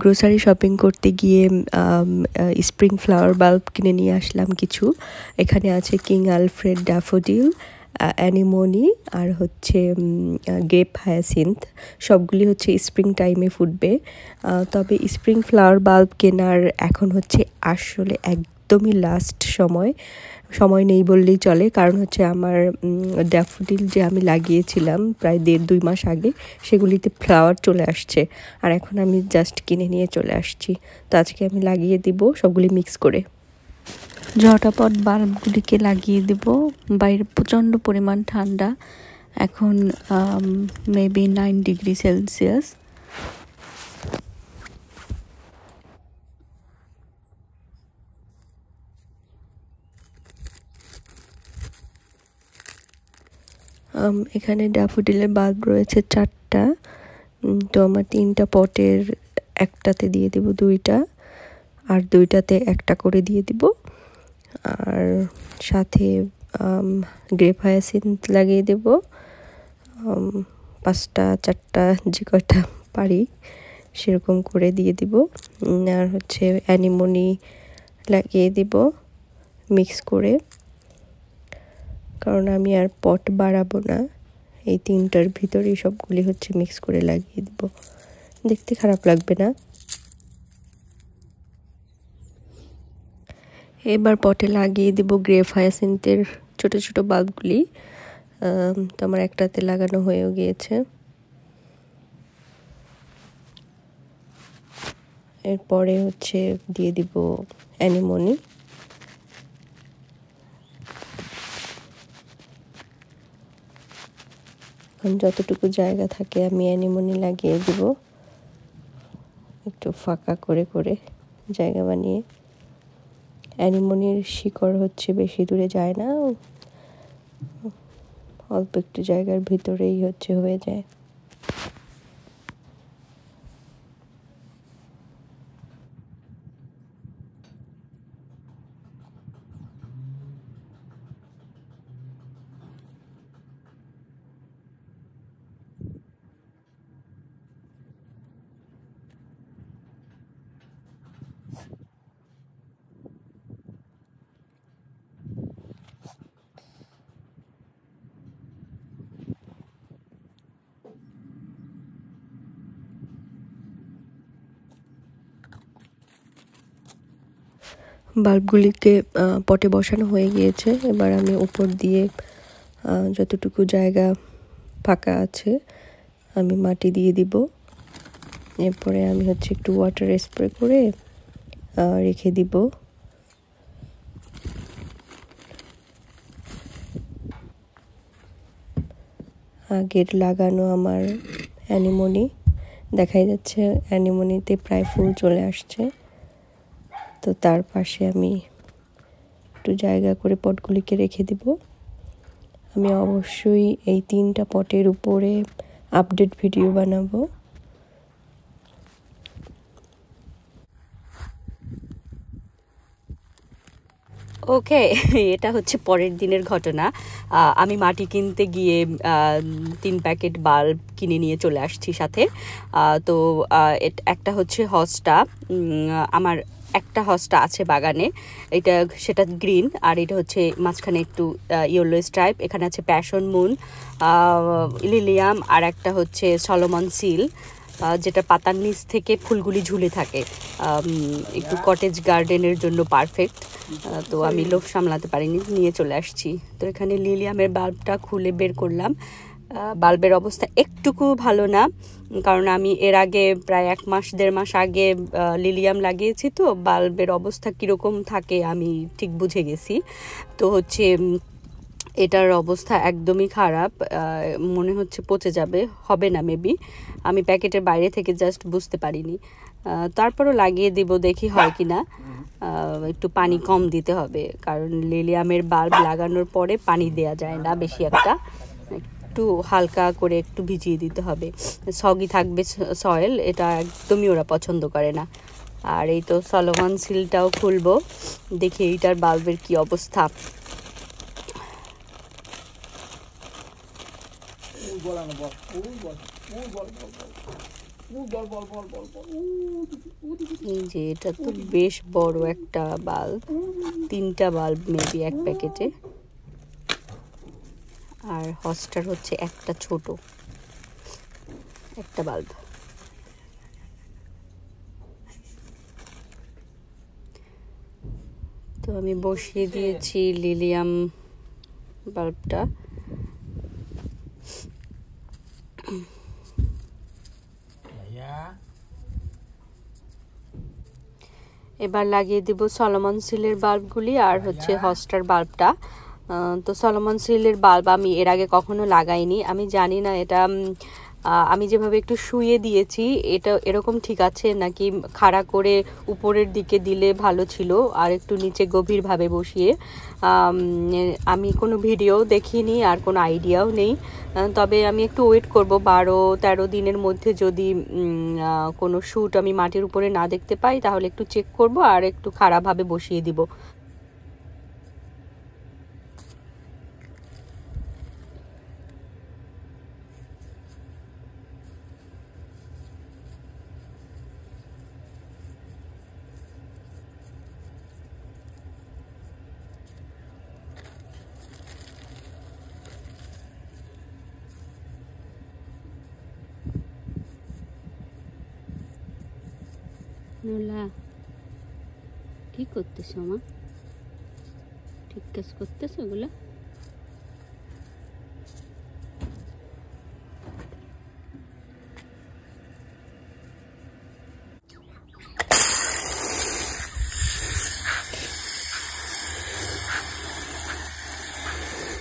Grocery shopping করতে গিয়ে spring flower bulb কিনে নিয়ে আসলাম কিছু। এখানে আছে কিং আলফ্রেড ড্যাফোডিল, অ্যানিমনি আর হচ্ছে গ্রেপ হায়াসিন্থ। সবগুলি হচ্ছে স্প্রিং টাইমে ফুটবে। তবে স্প্রিং ফ্লাওয়ার বাল্ব কেনার এখন হচ্ছে আসলে একদমই লাস্ট সময় নেই বললেই চলে, কারণ হচ্ছে আমার ড্যাফোডিল যে আমি লাগিয়েছিলাম প্রায় 1.5-2 মাস আগে, সেগুলিতে ফ্লাওয়ার চলে আসছে, আর এখন আমি জাস্ট কিনে নিয়ে চলে আসছি। তো আজকে আমি লাগিয়ে দিব সবগুলি মিক্স করে। ঝটাপট বাল্বগুলিকে লাগিয়ে দেব। বাইরে প্রচণ্ড পরিমাণ ঠান্ডা, এখন মেবি 9 ডিগ্রি সেলসিয়াস। এখানে ড্যাফোডিলের বাল্ব রয়েছে 4টা। তো আমার 3টা পটের একটাতে দিয়ে দেব 2টা, আর 2টাতে 1টা করে দিয়ে দিব। আর সাথে গ্রেপ হায়াসিন্থ লাগিয়ে দেব 5টা 4টা যে কয়টা পারি সেরকম করে দিয়ে দিব। আর হচ্ছে অ্যানিমনি লাগিয়ে দিব মিক্স করে, কারণ আমি আর পট বাড়াবো না। এই 3টার ভিতরেই সবগুলি হচ্ছে মিক্স করে লাগিয়ে দিব, দেখতে খারাপ লাগবে না। এবার পটে লাগিয়ে দেব গ্রেপ হায়াসিন্থের ছোট ছোট বাল্বগুলি। তো আমার একটাতে লাগানো হয়েও গিয়েছে। এরপরে হচ্ছে দিয়ে দিব অ্যানিমনি। এখন যতটুকু জায়গা থাকে আমি অ্যানিমনি লাগিয়ে দিব, একটু ফাঁকা করে করে জায়গা বানিয়ে। অ্যানিমনির শিকড় হচ্ছে বেশি দূরে যায় না, অল্প একটু জায়গার ভিতরেই হচ্ছে হয়ে যায়। বাল্বগুলিকে পটে বসানো হয়ে গিয়েছে। এবার আমি উপর দিয়ে যতটুকু জায়গা ফাঁকা আছে আমি মাটি দিয়ে দিব। এরপরে আমি হচ্ছে একটু ওয়াটার স্প্রে করে রেখে দিব। আগের লাগানো আমার অ্যানিমনি দেখাই যাচ্ছে, অ্যানিমনিতে প্রায় ফুল চলে আসছে। তো তার পাশে আমি একটু জায়গা করে পটগুলিকে রেখে দিব। আমি অবশ্যই এই 3টা পটের উপরে আপডেট ভিডিও বানাবো। ওকে, এটা হচ্ছে পরের দিনের ঘটনা। আমি মাটি কিনতে গিয়ে 3 প্যাকেট বাল্ব কিনে নিয়ে চলে আসছি সাথে। তো একটা হচ্ছে হসটা, আমার একটা হসটা আছে বাগানে, সেটা গ্রিন, আর এটা হচ্ছে মাঝখানে একটু ইয়েলো স্ট্রাইপ। এখানে আছে প্যাশন মুন, লিলিয়াম, আর একটা হচ্ছে সলোমন সিল, যেটা পাতার নিচ থেকে ফুলগুলি ঝুলে থাকে। একটু কটেজ গার্ডেনের জন্য পারফেক্ট। তো আমি লোভ সামলাতে পারিনি, নিয়ে চলে আসছি। তো এখানে লিলিয়ামের বাল্বটা খুলে বের করলাম। বাল্বের অবস্থা একটুকু ভালো না, কারণ আমি এর আগে প্রায় 1-1.5 মাস আগে লিলিয়াম লাগিয়েছি। তো বাল্বের অবস্থা কীরকম থাকে আমি ঠিক বুঝে গেছি। তো হচ্ছে এটার অবস্থা একদমই খারাপ, মনে হচ্ছে পচে যাবে, হবে না মেবি। আমি প্যাকেটের বাইরে থেকে জাস্ট বুঝতে পারিনি। তারপরও লাগিয়ে দিব, দেখি হয় কি না। একটু পানি কম দিতে হবে, কারণ লিলিয়ামের বাল্ব লাগানোর পরে পানি দেয়া যায় না বেশি একটা, একটু হালকা করে একটু ভিজিয়ে দিতে হবে। সগি থাকবে সয়েল, এটা একদমই ওরা পছন্দ করে না। আর এই তো সলোমন সিলটাও খুলবো, দেখি এইটার বাল্বের কি অবস্থা। এই যে এটা তো বেশ বড় একটা বাল্ব, 3টা বাল্ব মেবি এক প্যাকেটে। আর হস্টার হচ্ছে একটা ছোট একটা বাল্ব। তো আমি বসিয়ে দিয়েছি লিলিয়াম বাল্বটা। এবার লাগিয়ে দিব সলোমন সিলের বাল্বগুলি আর হচ্ছে হস্টার বাল্বটা। তো সলোমন সিলের বাল্ব আমি এর আগে কখনো লাগাইনি, আমি জানি না এটা আমি যেভাবে একটু শুয়ে দিয়েছি এটা এরকম ঠিক আছে নাকি খাড়া করে উপরের দিকে দিলে ভালো ছিল আর একটু নিচে গভীরভাবে বসিয়ে। আমি কোনো ভিডিও দেখিনি আর কোনো আইডিয়াও নেই, তবে আমি একটু ওয়েট করব 12-13 দিনের মধ্যে যদি কোনো শ্যুট আমি মাটির উপরে না দেখতে পাই তাহলে একটু চেক করব আর একটু খাড়াভাবে বসিয়ে দিব। নোলা কি করতেছ মা? ঠিক কাজ করতেছ ওগুলা?